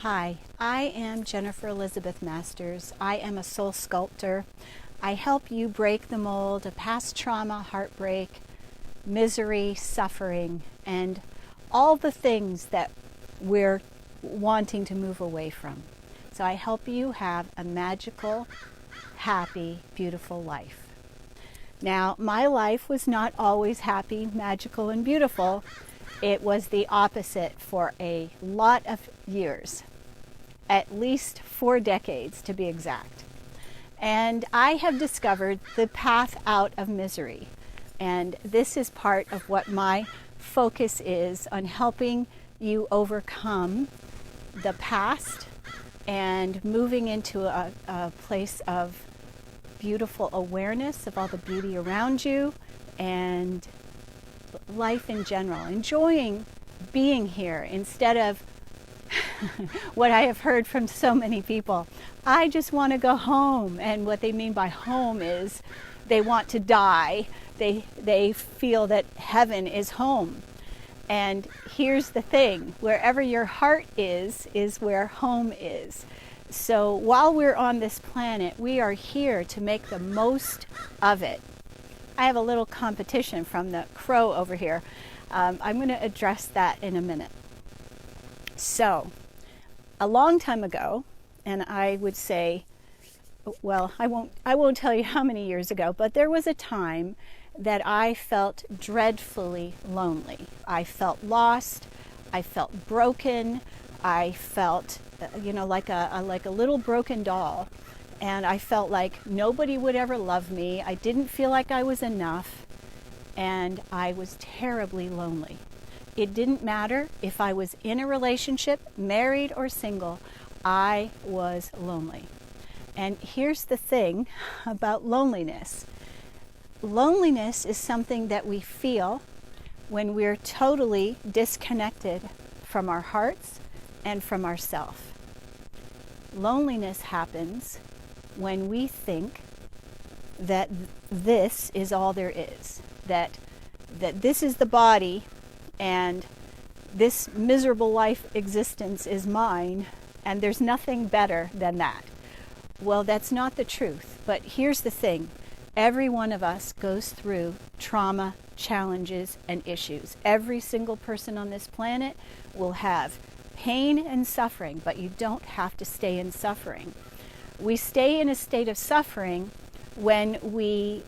Hi, I am Jennifer Elizabeth Masters. I am a soul sculptor. I help you break the mold of past trauma, heartbreak, misery, suffering, and all the things that we're wanting to move away from. So I help you have a magical, happy, beautiful life. Now, my life was not always happy, magical, and beautiful. It was the opposite for a lot of years, at least 4 decades to be exact. And I have discovered the path out of misery. And this is part of what my focus is on helping you overcome the past and moving into a place of beautiful awareness of all the beauty around you and life in general, enjoying being here instead of what I have heard from so many people. I just want to go home. And what they mean by home is they want to die. They feel that heaven is home. And here's the thing, wherever your heart is where home is. So while we're on this planet, we are here to make the most of it. I have a little competition from the crow over here. I'm going to address that in a minute. So, a long time ago, and I would say, well, I won't tell you how many years ago, but there was a time that I felt dreadfully lonely. I felt lost. I felt broken. I felt, like a little broken doll. And I felt like nobody would ever love me. I didn't feel like I was enough. And I was terribly lonely. It didn't matter if I was in a relationship, married or single, I was lonely. And here's the thing about loneliness. Loneliness is something that we feel when we're totally disconnected from our hearts and from ourselves. Loneliness happens when we think that this is all there is, that this is the body and this miserable life existence is mine and there's nothing better than that. Well, that's not the truth. But here's the thing. Every one of us goes through trauma, challenges, and issues. Every single person on this planet will have pain and suffering, but you don't have to stay in suffering. We stay in a state of suffering when we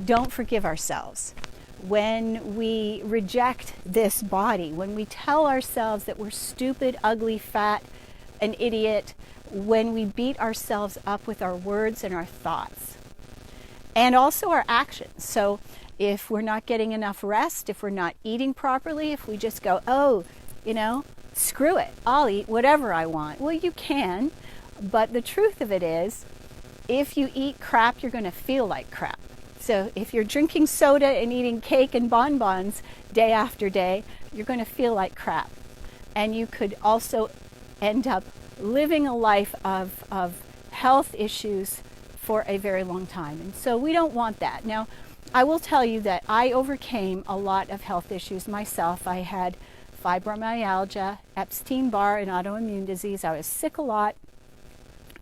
don't forgive ourselves, when we reject this body, when we tell ourselves that we're stupid, ugly, fat, an idiot, when we beat ourselves up with our words and our thoughts, and also our actions. So if we're not getting enough rest, if we're not eating properly, if we just go, screw it, I'll eat whatever I want. Well, you can, but the truth of it is, if you eat crap, you're going to feel like crap. So if you're drinking soda and eating cake and bonbons day after day, you're going to feel like crap. And you could also end up living a life of health issues for a very long time. And so we don't want that. Now, I will tell you that I overcame a lot of health issues myself. I had fibromyalgia, Epstein-Barr, and autoimmune disease. I was sick a lot.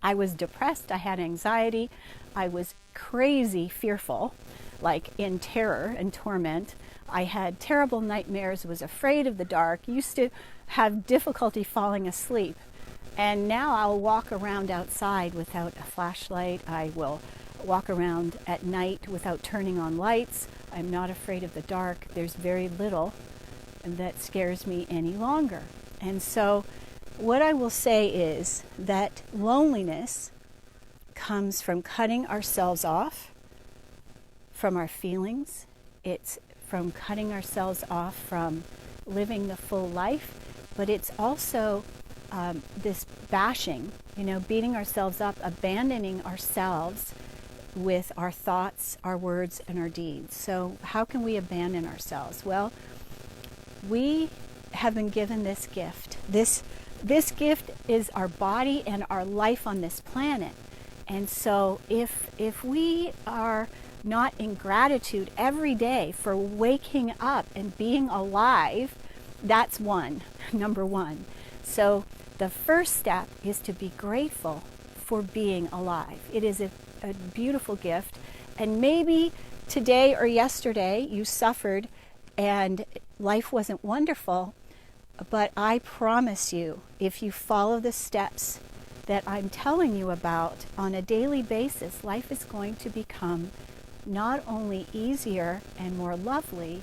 I was depressed. I had anxiety. I was crazy fearful, like in terror and torment. I had terrible nightmares, was afraid of the dark, used to have difficulty falling asleep. And now I'll walk around outside without a flashlight. I will walk around at night without turning on lights. I'm not afraid of the dark. There's very little that scares me any longer. And so what I will say is that loneliness comes from cutting ourselves off from our feelings. It's from cutting ourselves off from living the full life, but it's also this bashing, beating ourselves up, abandoning ourselves with our thoughts, our words, and our deeds. So how can we abandon ourselves? Well, we have been given this gift. This gift is our body and our life on this planet. And so if we are not in gratitude every day for waking up and being alive, that's number one. So the first step is to be grateful for being alive. It is a beautiful gift. And maybe today or yesterday you suffered and life wasn't wonderful, but I promise you, if you follow the steps that I'm telling you about on a daily basis, life is going to become not only easier and more lovely,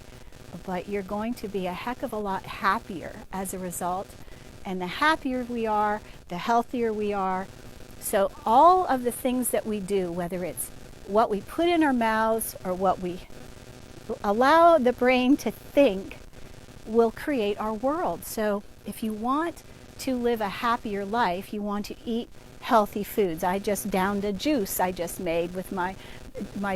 but you're going to be a heck of a lot happier as a result. And the happier we are, the healthier we are. So all of the things that we do, whether it's what we put in our mouths or what we allow the brain to think, will create our world. So if you want to live a happier life, you want to eat healthy foods. I just downed a juice I just made with my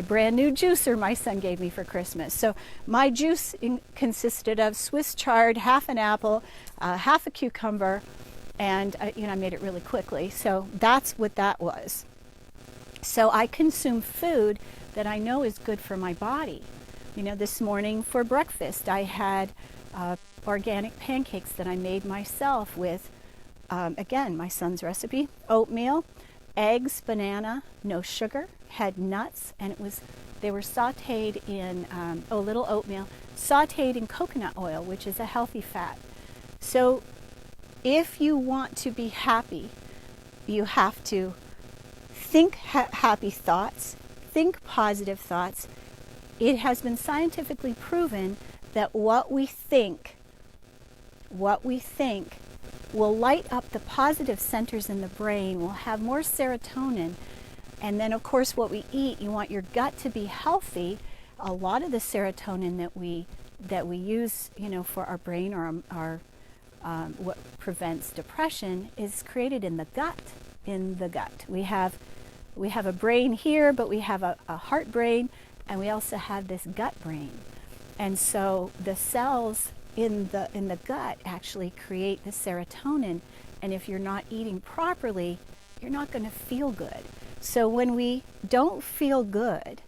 brand new juicer my son gave me for Christmas. So my juice consisted of Swiss chard, half an apple, half a cucumber, and I made it really quickly. So that's what that was. So I consume food that I know is good for my body. This morning for breakfast I had organic pancakes that I made myself with, again, my son's recipe, oatmeal, eggs, banana, no sugar, had nuts, and they were sauteed in little oatmeal, sauteed in coconut oil, which is a healthy fat. So if you want to be happy, you have to think happy thoughts, think positive thoughts. It has been scientifically proven that what we think will light up the positive centers in the brain, will have more serotonin. And then, of course, what we eat, you want your gut to be healthy. A lot of the serotonin that we use, for our brain or our what prevents depression is created in the gut. We have a brain here, but we have a heart brain, and we also have this gut brain. And so the cells in the gut actually create the serotonin, and if you're not eating properly, you're not going to feel good. So when we don't feel good,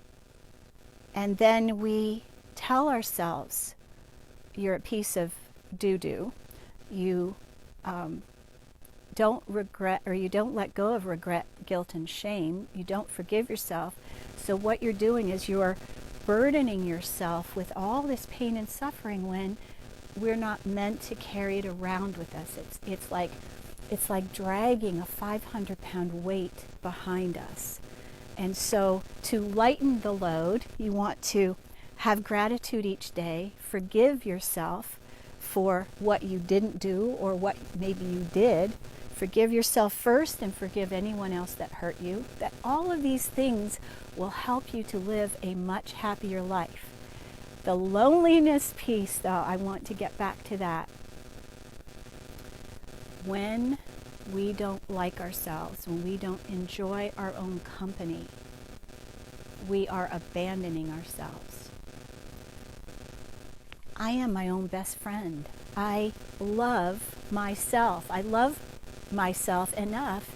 and then we tell ourselves, you're a piece of doo-doo, you don't regret, or you don't let go of regret, guilt, and shame, you don't forgive yourself. So what you're doing is you're burdening yourself with all this pain and suffering when we're not meant to carry it around with us. It's like dragging a 500-pound weight behind us. And so to lighten the load, you want to have gratitude each day, forgive yourself for what you didn't do or what maybe you did. Forgive yourself first and forgive anyone else that hurt you. That all of these things will help you to live a much happier life. The loneliness piece, though, I want to get back to that. When we don't like ourselves, when we don't enjoy our own company, we are abandoning ourselves. I am my own best friend. I love myself. I love myself enough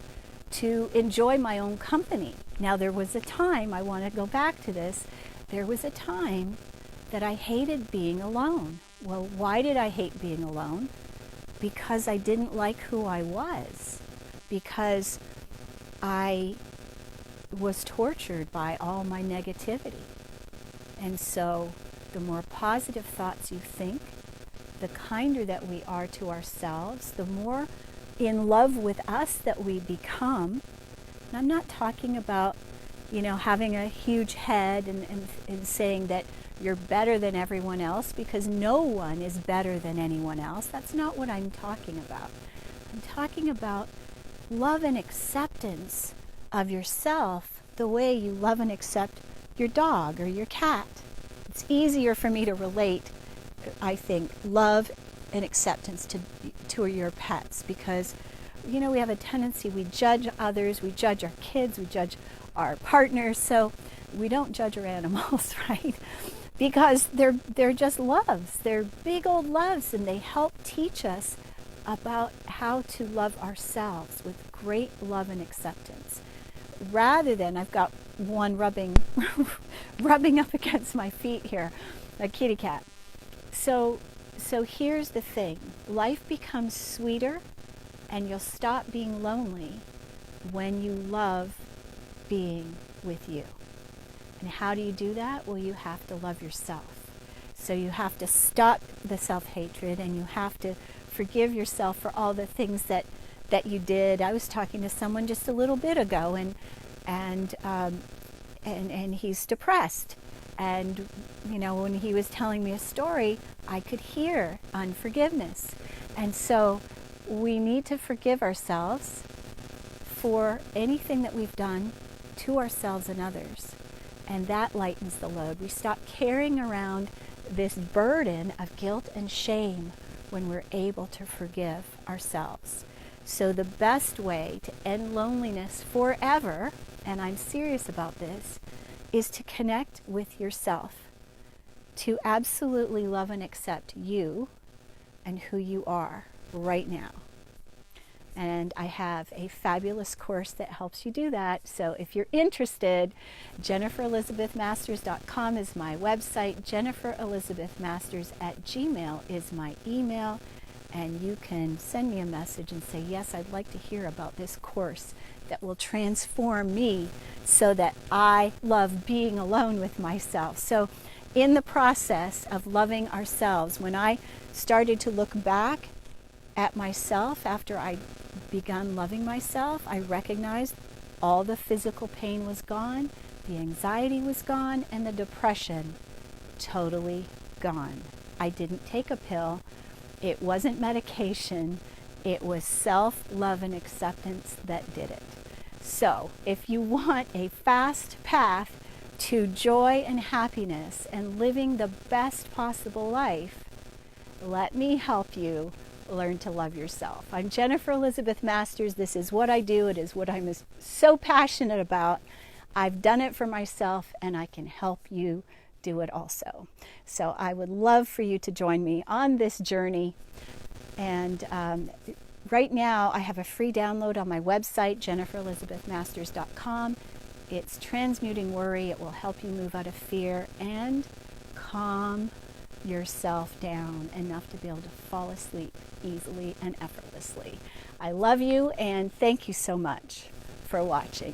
to enjoy my own company. Now, there was a time, I want to go back to this, there was a time that I hated being alone. Well, why did I hate being alone? Because I didn't like who I was. Because I was tortured by all my negativity. And so the more positive thoughts you think, the kinder that we are to ourselves, the more in love with us that we become. And I'm not talking about, having a huge head and saying that you're better than everyone else, because no one is better than anyone else. That's not what I'm talking about. I'm talking about love and acceptance of yourself the way you love and accept your dog or your cat. It's easier for me to relate, I think, love and acceptance to your pets, because we have a tendency, we judge others, we judge our kids, we judge our partners, so we don't judge our animals, right? Because they're just loves. They're big old loves, and they help teach us about how to love ourselves with great love and acceptance. Rather than, I've got one rubbing up against my feet here, a kitty cat. So here's the thing. Life becomes sweeter And you'll stop being lonely when you love being with you. And how do you do that? Well, you have to love yourself. So you have to stop the self-hatred, and you have to forgive yourself for all the things that you did. I was talking to someone just a little bit ago, and he's depressed. And you know, when he was telling me a story, I could hear unforgiveness. And so we need to forgive ourselves for anything that we've done to ourselves and others. And that lightens the load. We stop carrying around this burden of guilt and shame when we're able to forgive ourselves. So the best way to end loneliness forever, and I'm serious about this, is to connect with yourself, to absolutely love and accept you and who you are right now. And I have a fabulous course that helps you do that. So if you're interested, JenniferElizabethMasters.com is my website. JenniferElizabethMasters@gmail is my email. And you can send me a message and say, yes, I'd like to hear about this course that will transform me so that I love being alone with myself. So in the process of loving ourselves, when I started to look back at myself after I begun loving myself, I recognized all the physical pain was gone, the anxiety was gone, and the depression totally gone. I didn't take a pill. It wasn't medication. It was self-love and acceptance that did it. So if you want a fast path to joy and happiness and living the best possible life, let me help you learn to love yourself. I'm Jennifer Elizabeth Masters. This is what I do. It is what I'm so passionate about. I've done it for myself, and I can help you do it also. So I would love for you to join me on this journey. And right now I have a free download on my website, JenniferElizabethMasters.com. It's Transmuting Worry. It will help you move out of fear and calm yourself down enough to be able to fall asleep easily and effortlessly. I love you, and thank you so much for watching.